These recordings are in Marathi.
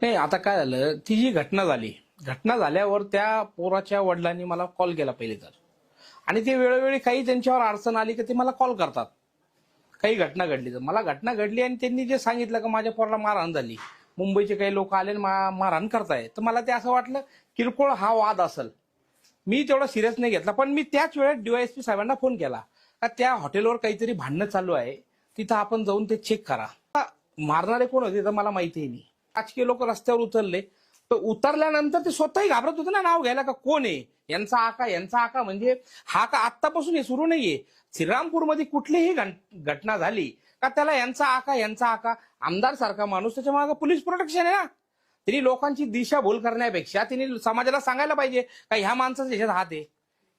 नाही, आता काय झालं, ती जी घटना झाल्यावर त्या पोराच्या वडिलांनी मला कॉल केला पहिले तर. आणि ते वेळोवेळी काही त्यांच्यावर अडचण आली की ते मला कॉल करतात. काही घटना घडली तर मला घटना घडली आणि त्यांनी जे सांगितलं की माझ्या पोराला मारहाण झाली, मुंबईचे काही लोक आले आणि मारहाण करताय, तर मला ते असं वाटलं किरकोळ हा वाद असेल. मी तेवढा सिरियस नाही घेतला, पण मी त्याच वेळेस डीवायएसपी साहेबांना फोन केला का त्या हॉटेलवर काहीतरी भांडणं चालू आहे, तिथं आपण जाऊन ते चेक करा. मारणारे कोण होते तर मला माहितीही नाही. राजकीय लोक रस्त्यावर उतरले, तर उतरल्यानंतर ते स्वतःही घाबरत होते ना नाव घ्यायला का कोण आहे यांचा आका म्हणजे हा का आत्तापासून हे सुरू नाहीये. श्रीरामपूरमध्ये कुठलीही घटना झाली का त्याला यांचा आका आमदार सारखा माणूस त्याच्या मागे पोलीस प्रोटेक्शन आहे ना. त्यांनी लोकांची दिशाभूल करण्यापेक्षा त्यांनी समाजाला सांगायला पाहिजे का ह्या माणसाचा ह्याच्यात हात आहे.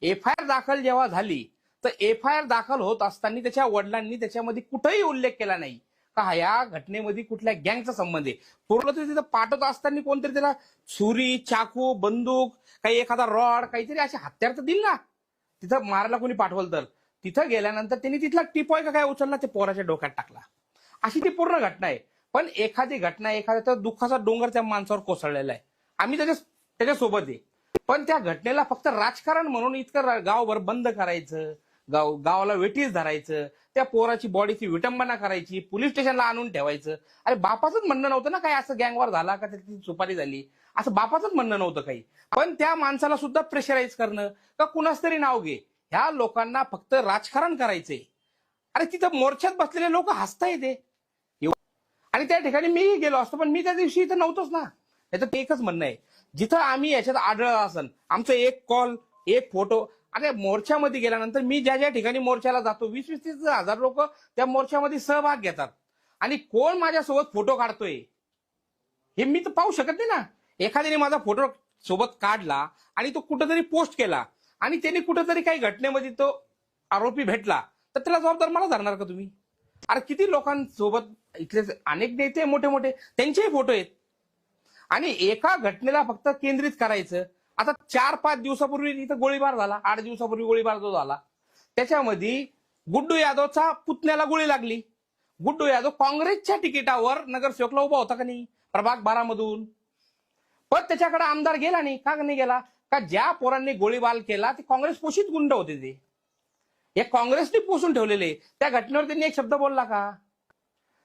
एफआयआर दाखल जेव्हा झाली तर एफआयआर दाखल होत असताना त्याच्या वडिलांनी त्याच्यामध्ये कुठेही उल्लेख केला नाही का या घटनेमध्ये कुठल्या गँगचा संबंध आहे. पूर्ण तिथं पाठवत असताना कोणतरी त्याला छुरी, चाकू, बंदूक, काही एखादा रॉड, काहीतरी असे हत्यार तर दिल ना. तिथं मारायला कोणी पाठवलं तर तिथं गेल्यानंतर त्यांनी तिथला टिपॉय का काय उचलला ते पोराच्या डोक्यात टाकला. अशी ती पूर्ण घटना आहे. पण एखादी घटना एखाद्या दुःखाचा डोंगर त्या माणसावर कोसळलेला आहे. आम्ही त्याच्यासोबत आहे. पण त्या घटनेला फक्त राजकारण म्हणून इतकं गावभर बंद करायचं, गावाला वेटीस धरायचं, त्या पोराची बॉडीची विटंबना करायची, पोलीस स्टेशनला आणून ठेवायचं. अरे बापाचंच म्हणणं नव्हतं ना काय असं गँगवर झाला का त्याची सुपारी झाली, असं बापाचंच म्हणणं नव्हतं काही. पण त्या माणसाला सुद्धा प्रेशराईज करणं का कुणाच तरी नाव घे, ह्या लोकांना फक्त राजकारण करायचंय. अरे तिथं मोर्चात बसलेले लोक हसता येते. आणि त्या ठिकाणी मीही गेलो असतो, पण मी त्या दिवशी इथं नव्हतोच ना. याचं एकच म्हणणं आहे, जिथं आम्ही याच्यात आढळलं असन आमचं एक कॉल, एक फोटो. अरे मोर्चामध्ये गेल्यानंतर मी ज्या ज्या ठिकाणी मोर्चाला जातो 20-30 हजार लोक त्या मोर्चामध्ये सहभाग घेतात. आणि कोण माझ्यासोबत फोटो काढतोय हे मी तर पाहू शकत नाही ना. एखाद्याने माझा फोटो सोबत काढला आणि तो कुठेतरी पोस्ट केला आणि त्याने कुठेतरी काही घटनेमध्ये तो आरोपी भेटला, तर त्याला जबाबदार मला धरणार का तुम्ही? अरे किती लोकांसोबत इथले अनेक नेते मोठे मोठे त्यांचेही फोटो आहेत. आणि एका घटनेला फक्त केंद्रित करायचं. आता 4-5 दिवसापूर्वी इथं गोळीबार झाला, 8 दिवसापूर्वी गोळीबार जो झाला त्याच्यामध्ये गुड्डू यादवचा पुतण्याला गोळी लागली. गुड्डू यादव काँग्रेसच्या तिकिटावर नगरसेवकला उभा होता का नाही, प्रभाग 12 मधून. पण त्याच्याकडे आमदार गेला नाही. का नाही गेला? का ज्या पोरांनी गोळीबार केला ते काँग्रेस पोषित गुंड होते. ते हे काँग्रेसने पोषून ठेवलेले. त्या घटनेवर त्यांनी एक शब्द बोलला का?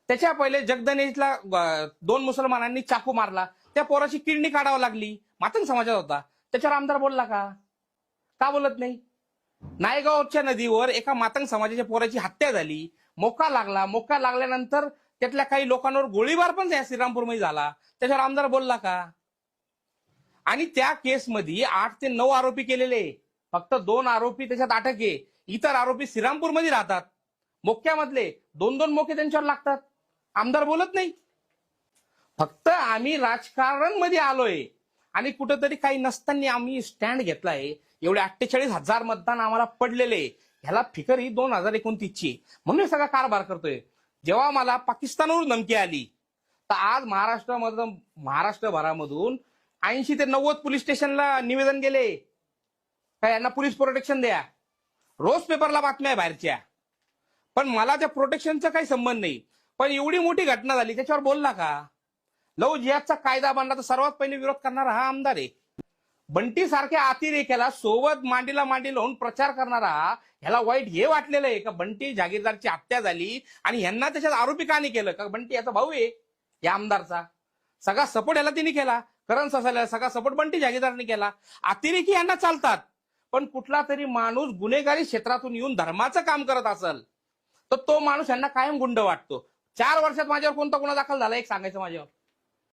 त्याच्या पहिले जगदनेशला 2 मुसलमानांनी चाकू मारला, त्या पोराची किडनी काढावं लागली, मातंग समाजात होता, त्याच्यावर आमदार बोलला का? का बोलत नाही? नायगावच्या नदीवर एका मातंग समाजाच्या पोराची हत्या झाली, मोका लागला. मोका लागल्यानंतर त्यातल्या काही लोकांवर गोळीबार पण श्रीरामपूरमध्ये झाला, त्याच्यावर आमदार बोलला का? आणि त्या केसमध्ये 8 ते 9 आरोपी केलेले, फक्त 2 आरोपी त्याच्यात अटक आहे. इतर आरोपी श्रीरामपूरमध्ये राहतात. मोक्यामधले 2-2 मोके त्यांच्यावर लागतात. आमदार बोलत नाही. फक्त आम्ही राजकारण मध्ये आलोय आणि कुठंतरी काही नसताना आम्ही स्टँड घेतलाय. एवढे 48,000 मतदान आम्हाला पडलेले, ह्याला फिकर ही 2029ची, म्हणून सगळा कारभार करतोय. जेव्हा मला पाकिस्तानवरून धमकी आली तर आज महाराष्ट्रभरामधून 80 ते 90 पोलीस स्टेशनला निवेदन गेले का यांना पोलीस प्रोटेक्शन द्या. रोज पेपरला बातम्या आहे बाहेरच्या. पण मला त्या प्रोटेक्शनचा काही संबंध नाही. पण एवढी मोठी घटना झाली त्याच्यावर बोलला का? लव जिहादचा कायदा बनला तर सर्वात पहिले विरोध करणारा हा आमदार आहे. बंटी सारख्या अतिरेक्याला सोबत मांडीला मांडी लावून प्रचार करणारा ह्याला वाईट हे वाटलेलं आहे का बंटी जागीरदारची हत्या झाली आणि ह्यांना त्याच्यात आरोपी का नाही केलं? का बंटी याचा भाऊ आहे या आमदारचा, सगळा सपोर्ट याला तिने केला. करण ससाला सगळा सपोर्ट बंटी जागीरदारने केला. अतिरेकी यांना चालतात. पण कुठला तरी माणूस गुन्हेगारी क्षेत्रातून येऊन धर्माचं काम करत असेल तर तो माणूस यांना कायम गुंड वाटतो. 4 वर्षात माझ्यावर कोणता गुन्हा दाखल झाला एक सांगायचं माझ्यावर?